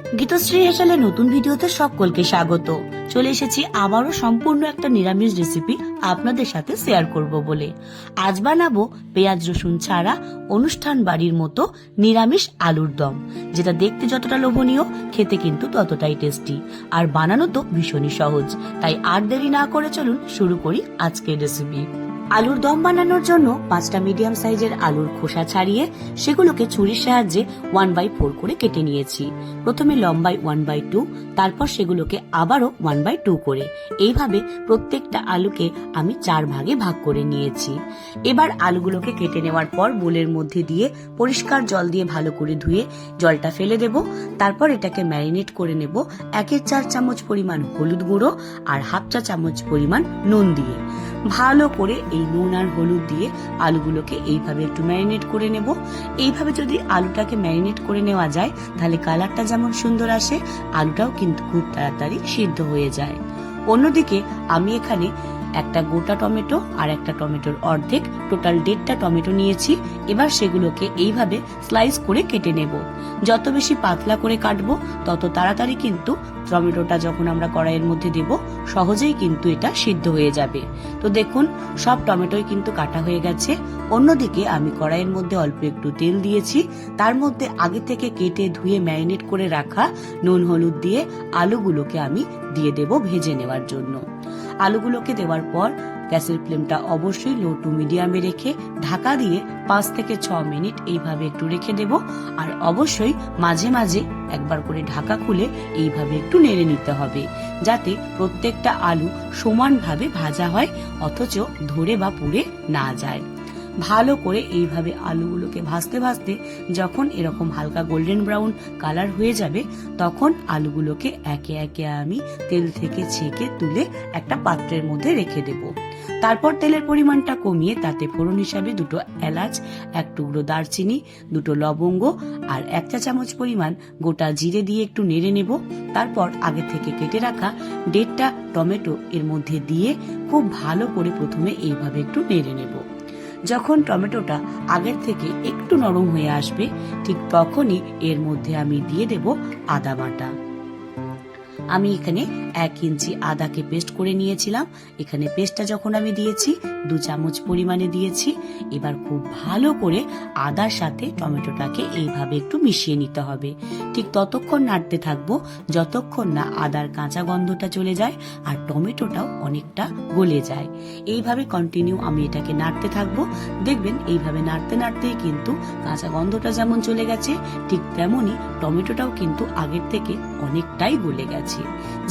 গীতশ্রী হেসেলের নতুন ভিডিওতে সকলকে স্বাগত। চলে এসেছি আবারও সম্পূর্ণ একটা নিরামিষ রেসিপি আপনাদের সাথে শেয়ার করব বলে। আজ বানাবো পেঁয়াজ রসুন ছাড়া অনুষ্ঠান বাড়ির মতো নিরামিষ আলুর দম, যেটা দেখতে যতটা লোভনীয়, খেতে কিন্তু ততটাই টেস্টি, আর বানানো তো ভীষণই সহজ। তাই আর দেরি না করে চলুন শুরু করি আজকের রেসিপি। আলুর দম বানানোর জন্য 5টা মিডিয়াম সাইজের আলুর খোসা ছাড়িয়ে সেগুলোকে ছুরির সাহায্যে 1/4 করে কেটে নিয়েছি। প্রথমে লম্বায় 1/2, তারপর সেগুলোকে আবারও 1/2 করে, এইভাবে প্রত্যেকটা আলুকে আমি 4 ভাগে ভাগ করে নিয়েছি। এবার আলুগুলোকে কেটে নেওয়ার পর বোলের মধ্যে দিয়ে পরিষ্কার জল দিয়ে ভালো করে ধুয়ে জলটা ফেলে দেব। তারপর এটাকে ম্যারিনেট করে নেব 1/4 চামচ পরিমাণ হলুদ গুঁড়ো আর 1/2 চা চামচ পরিমাণ নুন দিয়ে। ভালো করে এই নুন আর হলুদ দিয়ে আলুগুলোকে এইভাবে একটু ম্যারিনেট করে নেব। এইভাবে যদি আলুটাকে ম্যারিনেট করে নেওয়া যায় তাহলে কালারটা যেমন সুন্দর আসে, আলুটাও কিন্তু খুব তাড়াতাড়ি সিদ্ধ হয়ে যায়। অন্যদিকে আমি এখানে একটা গোটা টমেটো আর একটা টমেটোর অর্ধেক, টোটাল 1.5টা টমেটো নিয়েছি। এবার সেগুলোকে এইভাবে স্লাইস করে কেটে নেব। যত বেশি পাতলা করে কাটবো তত তাড়াতাড়ি কিন্তু টমেটোটা যখন আমরা কড়াইয়ের মধ্যে দেব সহজেই কিন্তু এটা সিদ্ধ হয়ে যাবে। তো দেখুন সব টমেটোই কিন্তু কাটা হয়ে গেছে। অন্যদিকে আমি কড়াইয়ের মধ্যে অল্প একটু তেল দিয়েছি, তার মধ্যে আগে থেকে কেটে ধুয়ে ম্যারিনেট করে রাখা নুন হলুদ দিয়ে আলুগুলোকে আমি দিয়ে দেব ভেজে নেওয়ার জন্য। আলুগুলোকে দেওয়ার পর গ্যাসের ফ্লেমটা অবশ্যই লো টু মিডিয়ামে রেখে ঢাকা দিয়ে 5 থেকে 6 মিনিট এইভাবে একটু রেখে দেব। আর অবশ্যই মাঝে মাঝে একবার করে ঢাকা খুলে এইভাবে একটু নেড়ে নিতে হবে, যাতে প্রত্যেকটা আলু সমানভাবে ভাজা হয়, অথচ ধরে বা পুড়ে না যায়। ভালো করে এইভাবে আলুগুলোকে ভাজতে ভাজতে যখন এরকম হালকা গোল্ডেন ব্রাউন কালার হয়ে যাবে তখন আলুগুলোকে একে একে আমি তেল থেকে ছেঁকে তুলে একটা পাত্রের মধ্যে রেখে দেব। তারপর তেলের পরিমাণটা কমিয়ে তাতে ফোড়ন হিসাবে 2টো এলাচ, 1 টুকরো দারচিনি, 2টো লবঙ্গ আর 1 চা চামচ পরিমাণ গোটা জিরে দিয়ে একটু নেড়ে নেব। তারপর আগে থেকে কেটে রাখা 1.5টা টমেটো এর মধ্যে দিয়ে খুব ভালো করে প্রথমে এইভাবে একটু নেড়ে নেব। যখন টমেটোটা আগের থেকে একটু নরম হয়ে আসবে ঠিক তখনই এর মধ্যে আমি দিয়ে দেব আদা বাটা। আমি এখানে 1 ইঞ্চি আদাকে পেস্ট করে নিয়েছিলাম। এখানে পেস্টটা যখন আমি দিয়েছি 2 চামচ পরিমাণে দিয়েছি। এবার খুব ভালো করে আদার সাথে টমেটোটাকে এইভাবে একটু মিশিয়ে নিতে হবে। ঠিক ততক্ষণ নাড়তে থাকবো যতক্ষণ না আদার কাঁচা গন্ধটা চলে যায় আর টমেটোটাও অনেকটা গলে যায়। এইভাবে কন্টিনিউ আমি এটাকে নাড়তে থাকবো। দেখবেন এইভাবে নাড়তে নাড়তেই কিন্তু কাঁচা গন্ধটা যেমন চলে গেছে ঠিক তেমনই টমেটোটাও কিন্তু আগের থেকে অনেকটাই গলে গেছে।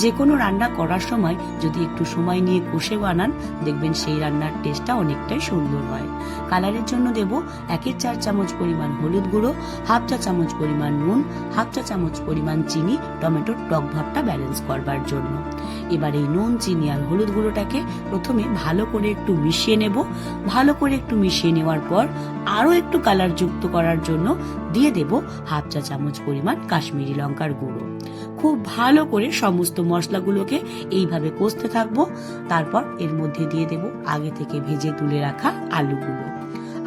যে কোনো রান্না করার সময় যদি একটু সময় নিয়ে কষে বানান দেখবেন সেই রান্নার টেস্টটা অনেকটাই সুন্দর হয়। কালারের জন্য দেব 1/4 চামচ পরিমাণ হলুদ গুঁড়ো, 1/2 চা চামচ পরিমাণ নুন, 1/2 চা চামচ পরিমাণ চিনি, টমেটোর টক ভাবটা ব্যালেন্স করবার জন্য। এবার এই নুন, চিনি আর হলুদ গুঁড়োটাকে প্রথমে ভালো করে একটু মিশিয়ে নেব। ভালো করে একটু মিশিয়ে নেওয়ার পর আরো একটু কালার যুক্ত করার জন্য দিয়ে দেব 1/2 চা চামচ পরিমাণ কাশ্মীরি লঙ্কার গুঁড়ো। খুব ভালো করে সমস্ত মশলাগুলোকে এইভাবে কষতে থাকবো। তারপর এর মধ্যে দিয়ে দেব আগে থেকে ভেজে তুলে রাখা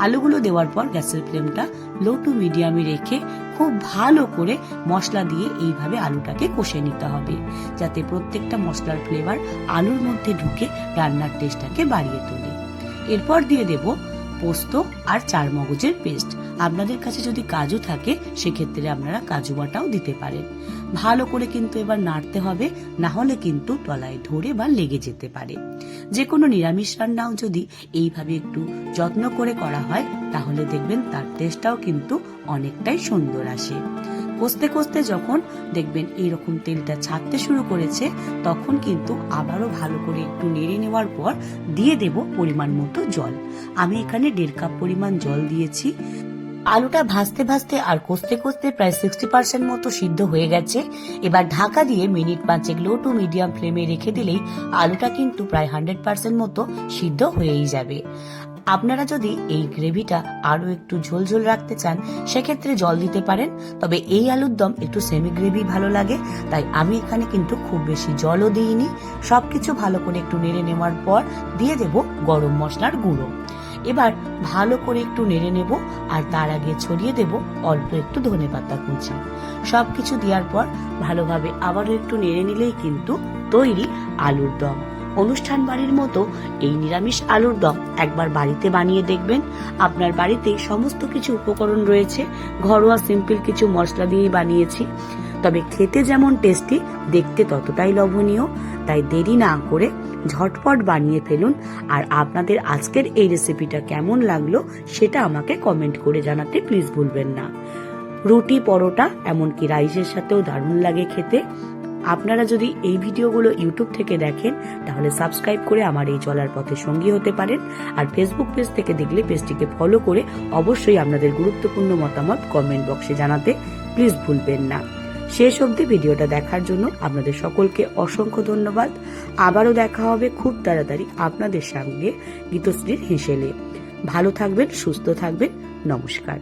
আলুগুলো দেওয়ার পর গ্যাসের ফ্লেমটা লো টু মিডিয়ামে রেখে খুব ভালো করে মশলা দিয়ে এইভাবে আলুটাকে কষে নিতে হবে, যাতে প্রত্যেকটা মশলার ফ্লেভার আলুর মধ্যে ঢুকে রান্নার টেস্টটাকে বাড়িয়ে তোলে। এরপর দিয়ে দেব পোস্ত আর 4 মগজের পেস্ট। আপনাদের কাছে যদি কাজু থাকে সেক্ষেত্রে আপনারা কাজু বাটাও দিতে পারেন। ভালো করে কিন্তু এবার নাড়তে হবে, না হলে কিন্তু তলায় ধরে বা লেগে যেতে পারে। যে কোনো নিরামিষ রান্নাও যদি এইভাবে একটু যত্ন করে করা হয় তাহলে দেখবেন তার টেস্টটাও কিন্তু অনেকটাই সুন্দর আসে। কষতে কষতে যখন দেখবেন এইরকম তেলটা ছাড়তে শুরু করেছে তখন কিন্তু আবারও ভালো করে একটু নেড়ে নেওয়ার পর দিয়ে দেব পরিমাণ মতো জল। আমি এখানে 1.5 কাপ পরিমাণ জল দিয়েছি। আলুটা ভাজতে ভাজতে আর কষতে কষতে প্রায় 60% মতো সিদ্ধ হয়ে গেছে। এবার ঢাকা দিয়ে মিনিট 5 লো টু মিডিয়াম ফ্লেমে রেখে দিলেই আলুটা কিন্তু প্রায় 100% মতো সিদ্ধ হয়েই যাবে। আপনারা যদি এই গ্রেভিটা আরো একটু ঝোলঝোল রাখতে চান সেক্ষেত্রে জল দিতে পারেন, তবে এই আলুর দম একটু সেমি গ্রেভি ভালো লাগে, তাই আমি এখানে কিন্তু খুব বেশি জলও দিইনি। সবকিছু ভালো করে একটু নেড়ে নেওয়ার পর দিয়ে দেব গরম মশলার গুঁড়ো। এবার ভালো করে একটু নেড়ে নেব, আর তার আগে ছড়িয়ে দেব অল্প একটু ধনেপাতা কুচি। সবকিছু দেওয়ার পর ভালোভাবে আবারও একটু নেড়ে নিলেই কিন্তু তৈরি আলুর দম। অনুষ্ঠান বাড়ির মতো এই নিরামিষ আলুর দম একবার বাড়িতে বানিয়ে দেখবেন। আপনার বাড়িতে সমস্ত কিছু উপকরণ রয়েছে, ঘরোয়া সিম্পল কিছু মশলা দিয়েই বানিয়েছি, তবে খেতে যেমন টেস্টি, দেখতে ততটাই লোভনীয়। তাই দেরি না করে ঝটপট বানিয়ে ফেলুন। আর আপনাদের আজকের এই রেসিপিটা কেমন লাগলো সেটা আমাকে কমেন্ট করে জানাতে প্লিজ ভুলবেন না। রুটি, পরোটা, এমনকি রাইসের সাথেও দারুণ লাগে খেতে। আপনারা যদি এই ভিডিওগুলো ইউটিউব থেকে দেখেন তাহলে সাবস্ক্রাইব করে আমার এই চলার পথে সঙ্গী হতে পারেন। আর ফেসবুক পেজ থেকে দেখলে পেজটিকে ফলো করে অবশ্যই আপনাদের গুরুত্বপূর্ণ মতামত কমেন্ট বক্সে জানাতে প্লিজ ভুলবেন না। শেষ অবধি ভিডিওটা দেখার জন্য আপনাদের সকলকে অসংখ্য ধন্যবাদ। আবারও দেখা হবে খুব তাড়াতাড়ি আপনাদের সঙ্গে গীতশ্রীর হেসেলে। ভালো থাকবেন, সুস্থ থাকবেন, নমস্কার।